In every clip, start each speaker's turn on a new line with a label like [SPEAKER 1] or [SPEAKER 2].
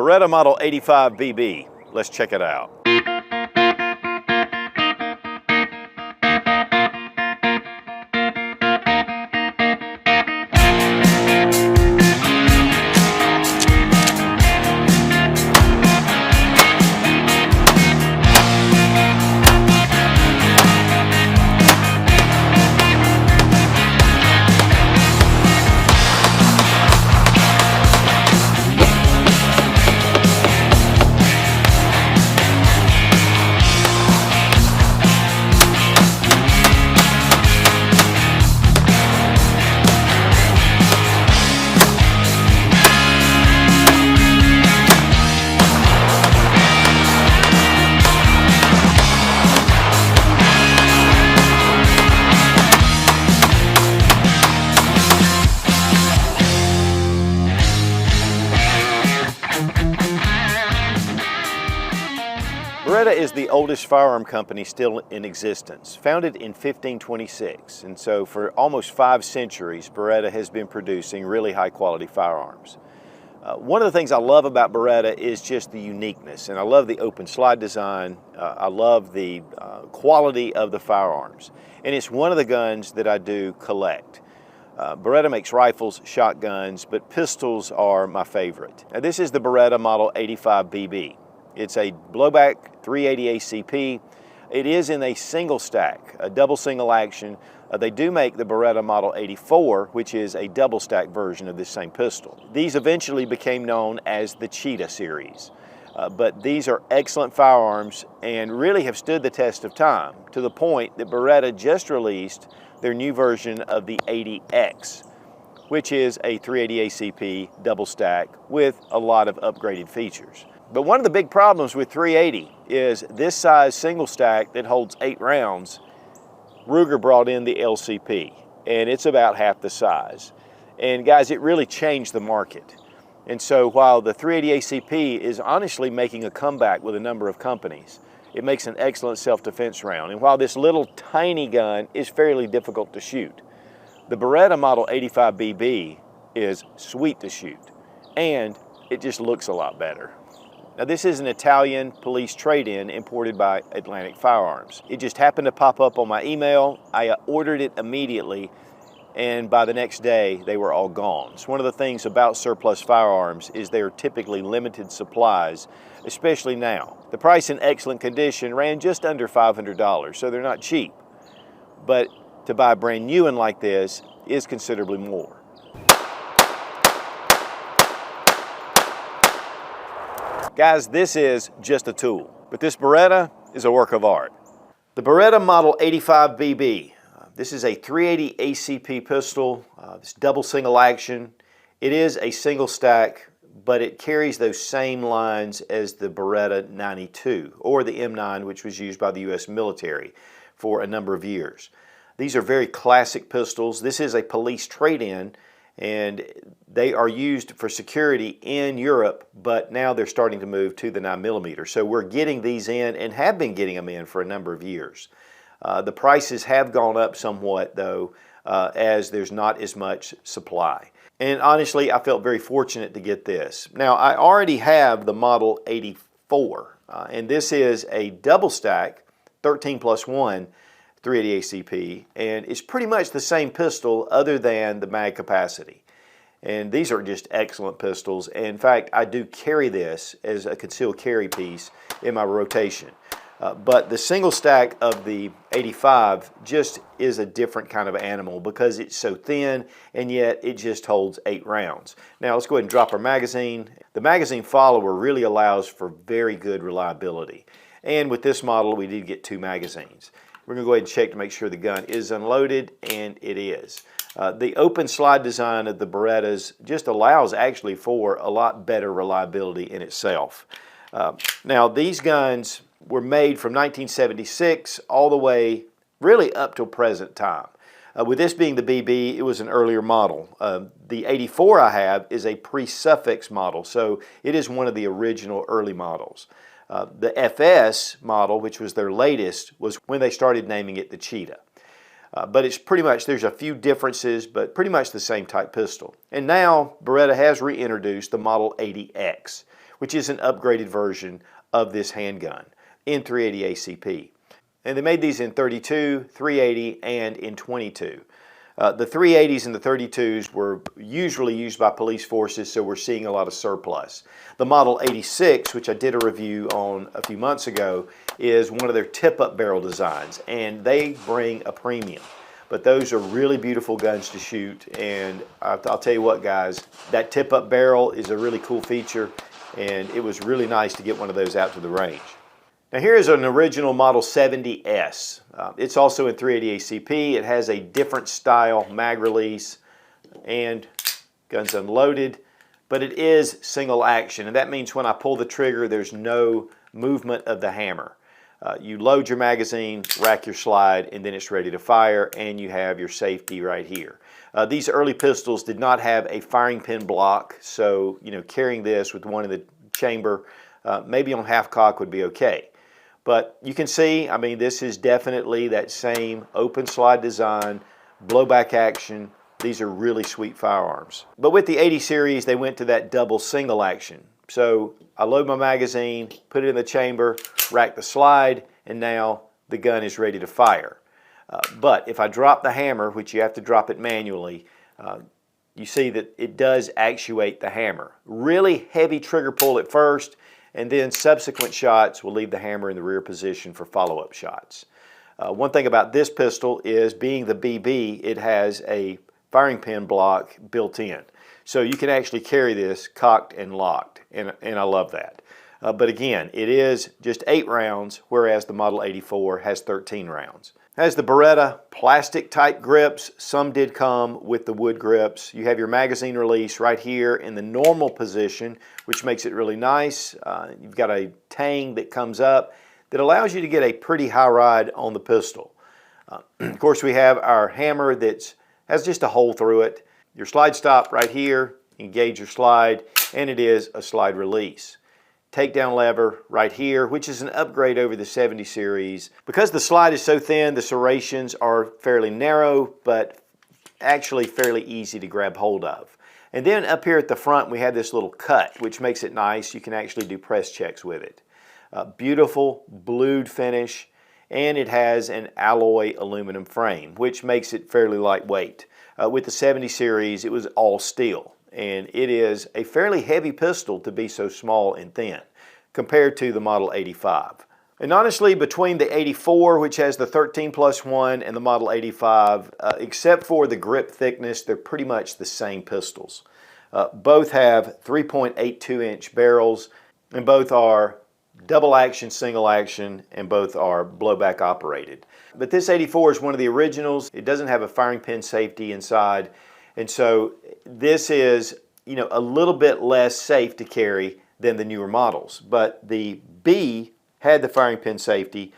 [SPEAKER 1] Beretta Model 85 BB. Let's check it out. Beretta is the oldest firearm company still in existence, founded in 1526, and so for almost 5 centuries, Beretta has been producing really high quality firearms. One of the things I love about Beretta is just the uniqueness, and I love the open slide design. I love the quality of the firearms, and it's one of the guns that I do collect. Beretta makes rifles, shotguns, but pistols are my favorite. Now, this is the Beretta Model 85 BB. It's a blowback 380 ACP. It is in a single stack, a double single action. They do make the Beretta Model 84, which is a double stack version of this same pistol. These eventually became known as the Cheetah series. But these are excellent firearms and really have stood the test of time, to the point that Beretta just released their new version of the 80X, which is a 380 ACP double stack with a lot of upgraded features. But one of the big problems with 380 is this size single stack that holds 8 rounds. Ruger brought in the LCP, and it's about half the size. And guys, it really changed the market. And so while the 380 ACP is honestly making a comeback with a number of companies, it makes an excellent self-defense round. And while this little tiny gun is fairly difficult to shoot, the Beretta Model 85 BB is sweet to shoot, and it just looks a lot better. Now, this is an Italian police trade-in imported by Atlantic Firearms. It just happened to pop up on my email. I ordered it immediately, and by the next day, they were all gone. So one of the things about surplus firearms is they are typically limited supplies, especially now. The price in excellent condition ran just under $500, so they're not cheap. But to buy a brand new one like this is considerably more. Guys, this is just a tool, but this Beretta is a work of art. The Beretta Model 85 BB. This is a 380 ACP pistol. It's double single action. It is a single stack, but it carries those same lines as the Beretta 92 or the M9, which was used by the U.S. military for a number of years. These are very classic pistols. This is a police trade-in, and they are used for security in Europe, but now they're starting to move to the 9mm. So we're getting these in and have been getting them in for a number of years. The prices have gone up somewhat, though, as there's not as much supply. And honestly, I felt very fortunate to get this. Now, I already have the Model 84, and this is a double stack, 13+1, 380 ACP, and it's pretty much the same pistol other than the mag capacity. And these are just excellent pistols. In fact, I do carry this as a concealed carry piece in my rotation. But the single stack of the 85 just is a different kind of animal because it's so thin, and yet it just holds 8 rounds. Now let's go ahead and drop our magazine. The magazine follower really allows for very good reliability. And with this model, we did get 2 magazines. We're going to go ahead and check to make sure the gun is unloaded, and it is. The open slide design of the Berettas just allows actually for a lot better reliability in itself. Now, these guns were made from 1976 all the way really up till present time. With this being the BB, it was an earlier model. The 84 I have is a pre-suffix model, so it is one of the original early models. The FS model, which was their latest, was when they started naming it the Cheetah. But it's pretty much, there's a few differences, but pretty much the same type pistol. And now Beretta has reintroduced the Model 80X, which is an upgraded version of this handgun in 380 ACP. And they made these in 32, 380, and in 22. The 380s and the 32s were usually used by police forces, so we're seeing a lot of surplus. The Model 86, which I did a review on a few months ago, is one of their tip-up barrel designs, and they bring a premium. But those are really beautiful guns to shoot, and I'll tell you what, guys, that tip-up barrel is a really cool feature, and it was really nice to get one of those out to the range. Now here is an original Model 70S. It's also in 380 ACP. It has a different style mag release and gun's unloaded, but it is single action, and that means when I pull the trigger there's no movement of the hammer. You load your magazine, rack your slide, and then it's ready to fire, and you have your safety right here. These early pistols did not have a firing pin block, so carrying this with one in the chamber, maybe on half cock would be okay. But you can see, I mean, this is definitely that same open slide design, blowback action. These are really sweet firearms. But with the 80 series, they went to that double single action. So I load my magazine, put it in the chamber, rack the slide, and now the gun is ready to fire. But if I drop the hammer, which you have to drop it manually, you see that it does actuate the hammer. Really heavy trigger pull at first, and then subsequent shots will leave the hammer in the rear position for follow-up shots. One thing about this pistol is, being the BB, it has a firing pin block built in. So you can actually carry this cocked and locked, and I love that. But again, it is just 8 rounds, whereas the Model 84 has 13 rounds. Has the Beretta plastic type grips. Some did come with the wood grips. You have your magazine release right here in the normal position, which makes it really nice. You've got a tang that comes up that allows you to get a pretty high ride on the pistol. Of course, we have our hammer that has just a hole through it. Your slide stop right here, engage your slide, and it is a slide release. Takedown lever right here, which is an upgrade over the 70 series. Because the slide is so thin, the serrations are fairly narrow, but actually fairly easy to grab hold of. And then up here at the front, we have this little cut, which makes it nice. You can actually do press checks with it. Beautiful blued finish, and it has an alloy aluminum frame, which makes it fairly lightweight. With the 70 series, it was all steel. And it is a fairly heavy pistol to be so small and thin compared to the Model 85. And honestly, between the 84, which has the 13+1, and the Model 85, except for the grip thickness, they're pretty much the same pistols. Both have 3.82-inch barrels, and both are double action, single action, and both are blowback operated. But this 84 is one of the originals. It doesn't have a firing pin safety inside. And so this is, a little bit less safe to carry than the newer models. But the B had the firing pin safety.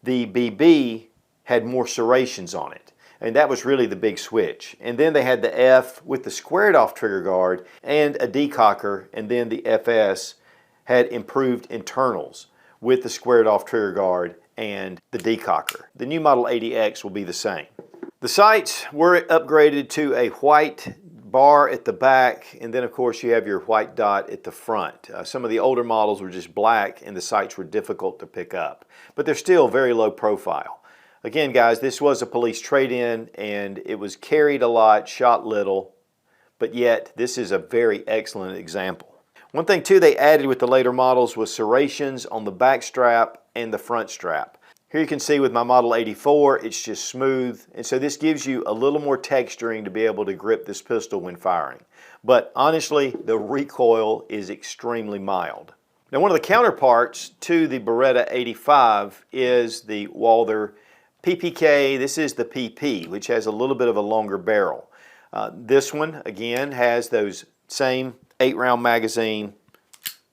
[SPEAKER 1] The BB had more serrations on it. And that was really the big switch. And then they had the F with the squared off trigger guard and a decocker. And then the FS had improved internals with the squared off trigger guard and the decocker. The new Model 80X will be the same. The sights were upgraded to a white bar at the back, and then of course you have your white dot at the front. Some of the older models were just black and the sights were difficult to pick up, but they're still very low profile. Again, guys, this was a police trade-in, and it was carried a lot, shot little, but yet this is a very excellent example. One thing too they added with the later models was serrations on the back strap and the front strap. Here you can see with my Model 84, it's just smooth, and so this gives you a little more texturing to be able to grip this pistol when firing. But honestly, the recoil is extremely mild. Now, one of the counterparts to the Beretta 85 is the Walther PPK. This is the PP, which has a little bit of a longer barrel. This one, again, has those same 8-round magazine,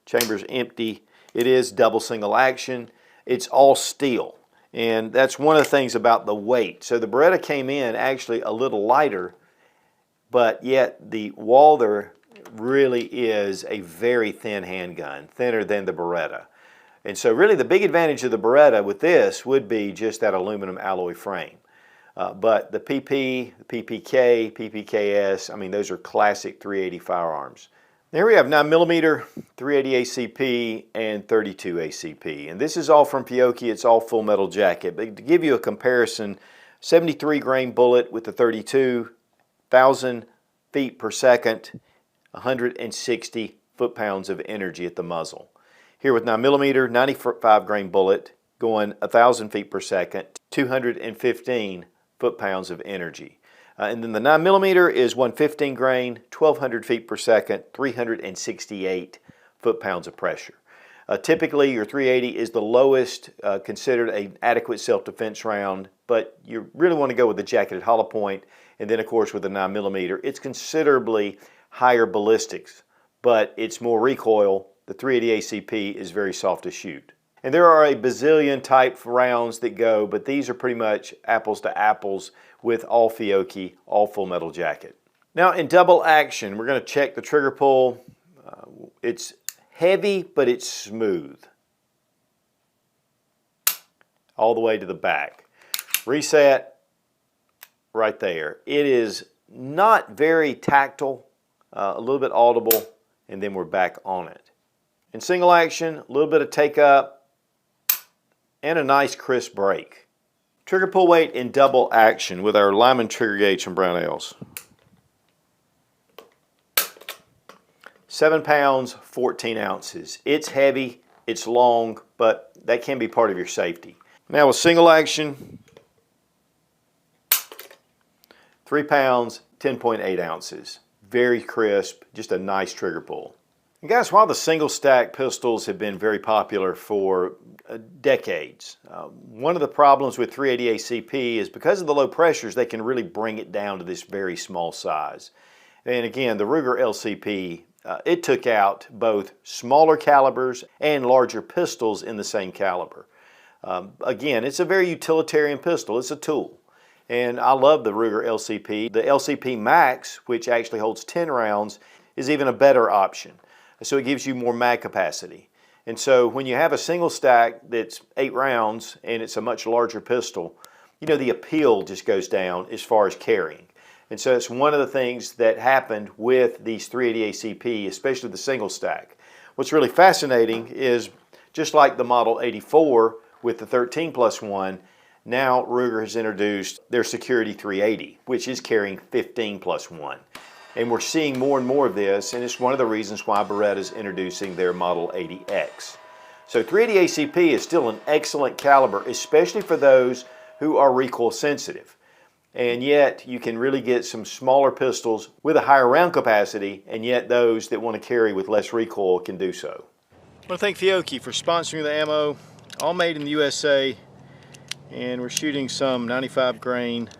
[SPEAKER 1] chamber's empty. It is double single action. It's all steel. And that's one of the things about the weight. So the Beretta came in actually a little lighter, but yet the Walther really is a very thin handgun, thinner than the Beretta. And so really the big advantage of the Beretta with this would be just that aluminum alloy frame. But the PP, the PPK, PPKS, I mean, those are classic 380 firearms. There we have 9mm, 380 ACP, and 32 ACP. And this is all from Fiocchi. It's all full metal jacket. But to give you a comparison, 73 grain bullet with the 32, 1,000 feet per second, 160 foot-pounds of energy at the muzzle. Here with 9mm, 95 grain bullet going 1,000 feet per second, 215 foot-pounds of energy. And then the 9mm is 115 grain, 1,200 feet per second, 368 foot-pounds of pressure. Typically, your 380 is the lowest considered an adequate self-defense round, but you really want to go with the jacketed hollow point, and then of course with the 9mm, it's considerably higher ballistics, but it's more recoil. The 380 ACP is very soft to shoot. And there are a bazillion type rounds that go, but these are pretty much apples to apples with all Fiocchi, all full metal jacket. Now in double action, we're going to check the trigger pull. It's heavy, but it's smooth. All the way to the back. Reset right there. It is not very tactile, a little bit audible, and then we're back on it. In single action, a little bit of take up, and a nice crisp break. Trigger pull weight in double action with our Lyman trigger gauge from Brownells. 7 pounds, 14 ounces. It's heavy, it's long, but that can be part of your safety. Now with single action, 3 pounds, 10.8 ounces. Very crisp, just a nice trigger pull. And guys, while the single stack pistols have been very popular for decades, one of the problems with 380 ACP is because of the low pressures, they can really bring it down to this very small size. And again, the Ruger LCP, it took out both smaller calibers and larger pistols in the same caliber. Again, it's a very utilitarian pistol. It's a tool. And I love the Ruger LCP. The LCP Max, which actually holds 10 rounds, is even a better option. So it gives you more mag capacity. And so when you have a single stack that's 8 rounds and it's a much larger pistol, you know, the appeal just goes down as far as carrying. And so it's one of the things that happened with these 380 ACP, especially the single stack. What's really fascinating is just like the Model 84 with the 13+1, now Ruger has introduced their Security 380, which is carrying 15+1. And we're seeing more and more of this, and it's one of the reasons why Beretta is introducing their Model 80X. So 380 ACP is still an excellent caliber, especially for those who are recoil sensitive. And yet you can really get some smaller pistols with a higher round capacity, and yet those that want to carry with less recoil can do so. I want to thank Fiocchi for sponsoring the ammo, all made in the USA, and we're shooting some 95 grain,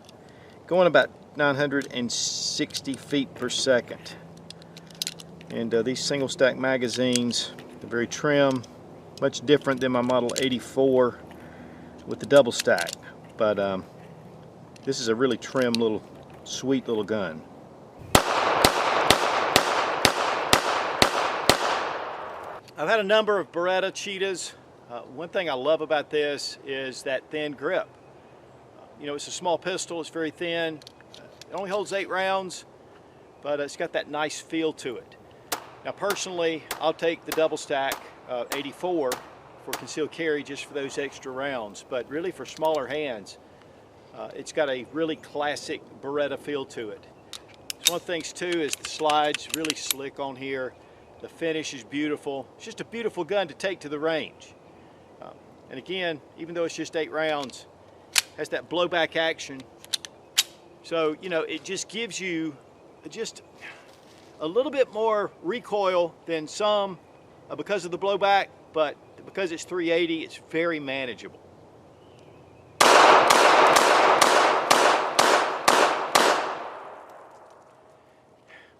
[SPEAKER 1] going about 960 feet per second. And these single stack magazines, they're very trim, much different than my Model 84 with the double stack. But this is a really trim little, sweet little gun. I've had a number of Beretta Cheetahs. One thing I love about this is that thin grip. You know, it's a small pistol, it's very thin. It only holds 8 rounds, but it's got that nice feel to it. Now personally, I'll take the double stack 84 for concealed carry just for those extra rounds, but really for smaller hands, it's got a really classic Beretta feel to it. So one of the things too is the slides really slick on here. The finish is beautiful. It's just a beautiful gun to take to the range. And again, even though it's just 8 rounds, it has that blowback action. So, you know, it just gives you just a little bit more recoil than some because of the blowback, but because it's 380, it's very manageable.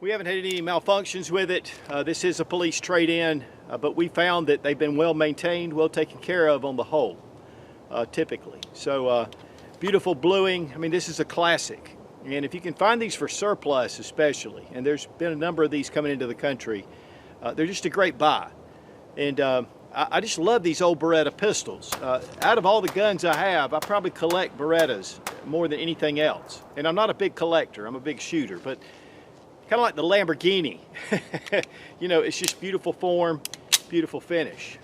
[SPEAKER 1] We haven't had any malfunctions with it. This is a police trade-in, but we found that they've been well maintained, well taken care of on the whole, typically. So beautiful bluing. I mean, this is a classic. And if you can find these for surplus especially, and there's been a number of these coming into the country, they're just a great buy. And I just love these old Beretta pistols. Out of all the guns I have, I probably collect Berettas more than anything else. And I'm not a big collector, I'm a big shooter, but
[SPEAKER 2] kind of like the Lamborghini. You know, it's just beautiful form, beautiful finish.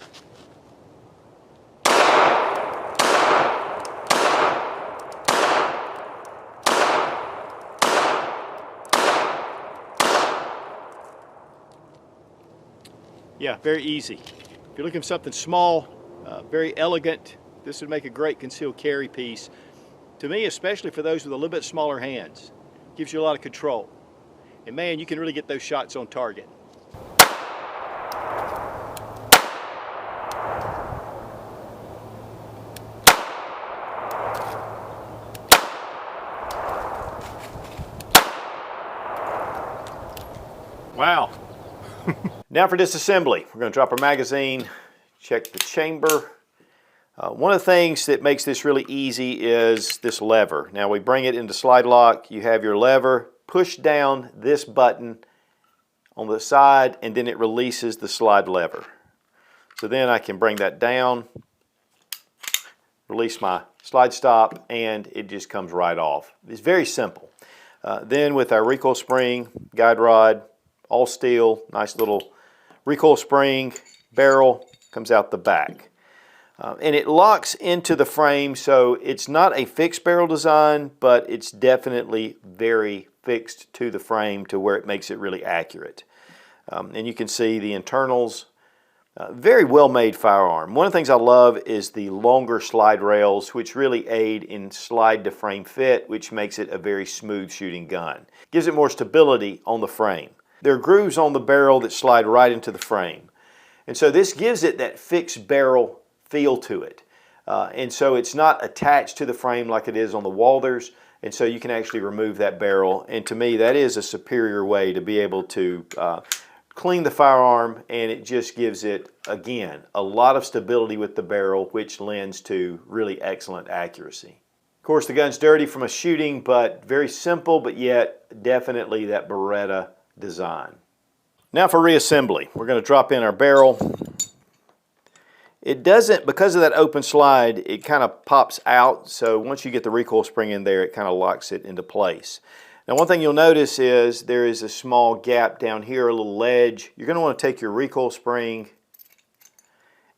[SPEAKER 2] Yeah, very easy. If you're looking for something small, very elegant, this would make a great concealed carry piece. To me, especially for those with a little bit smaller hands. Gives you a lot of control. And man, you can really get those shots on target.
[SPEAKER 1] Wow. Now for disassembly. We're going to drop our magazine, check the chamber. One of the things that makes this really easy is this lever. Now we bring it into slide lock. You have your lever, push down this button on the side, and then it releases the slide lever. So then I can bring that down, release my slide stop, and it just comes right off. It's very simple. Then with our recoil spring, guide rod, all steel, nice little recoil spring, barrel comes out the back. And it locks into the frame, so it's not a fixed barrel design, but it's definitely very fixed to the frame to where it makes it really accurate. And you can see the internals. Very well made firearm. One of the things I love is the longer slide rails, which really aid in slide to frame fit, which makes it a very smooth shooting gun. Gives it more stability on the frame. There are grooves on the barrel that slide right into the frame. And so this gives it that fixed barrel feel to it. And so it's not attached to the frame like it is on the Walthers, and so you can actually remove that barrel. And to me, that is a superior way to be able to clean the firearm, and it just gives it, again, a lot of stability with the barrel, which lends to really excellent accuracy. Of course, the gun's dirty from a shooting, but very simple, but yet definitely that Beretta design. Now for reassembly. We're going to drop in our barrel. It doesn't, because of that open slide, it kind of pops out, so once you get the recoil spring in there, it kind of locks it into place. Now one thing you'll notice is there is a small gap down here, a little ledge. You're going to want to take your recoil spring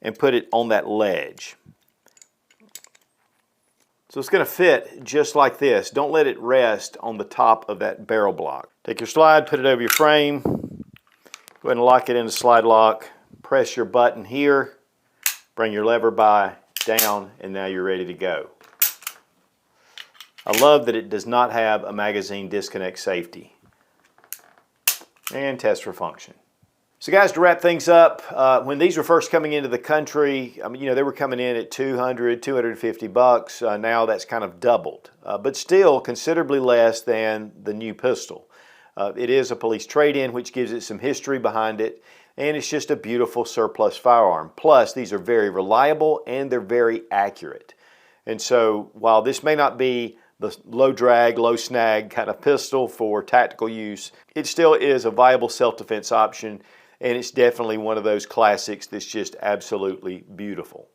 [SPEAKER 1] and put it on that ledge. So it's going to fit just like this. Don't let it rest on the top of that barrel block. Take your slide, put it over your frame, go ahead and lock it into slide lock, press your button here, bring your lever down, and now you're ready to go. I love that it does not have a magazine disconnect safety. And test for function. So guys, to wrap things up, when these were first coming into the country, I mean, they were coming in at $200, $250. Now that's kind of doubled, but still considerably less than the new pistol. It is a police trade-in, which gives it some history behind it, and it's just a beautiful surplus firearm. Plus, these are very reliable and they're very accurate. And so, while this may not be the low drag, low snag kind of pistol for tactical use, it still is a viable self-defense option. And it's definitely one of those classics that's just absolutely beautiful.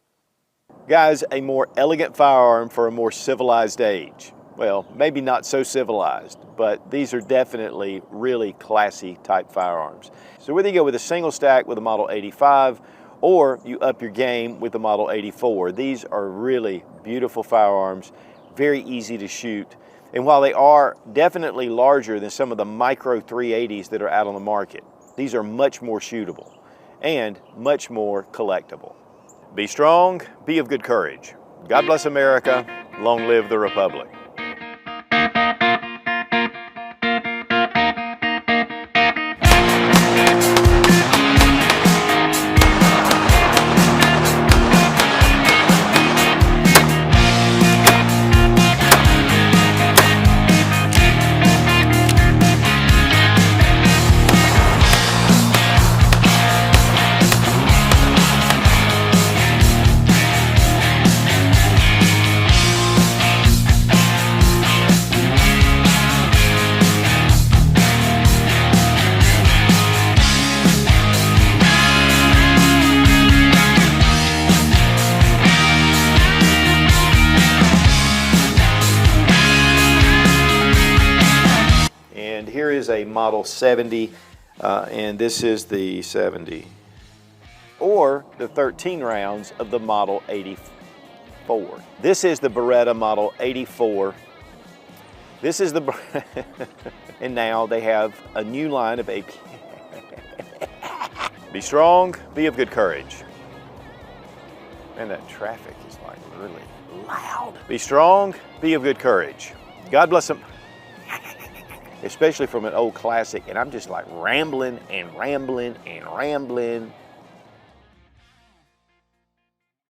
[SPEAKER 1] Guys, a more elegant firearm for a more civilized age. Well, maybe not so civilized, but these are definitely really classy type firearms. So whether you go with a single stack with a Model 85 or you up your game with the Model 84, these are really beautiful firearms, very easy to shoot. And while they are definitely larger than some of the micro 380s that are out on the market, these are much more shootable and much more collectible. Be strong, be of good courage. God bless America. Long live the Republic. a Model 70, and this is the 70, or the 13 rounds of the Model 84. This is the Beretta Model 84. This is the, and now they have a new line of AP. Be strong, be of good courage. And that traffic is like really loud. Be strong, be of good courage. God bless them. Especially from an old classic, and I'm just like rambling and rambling and rambling.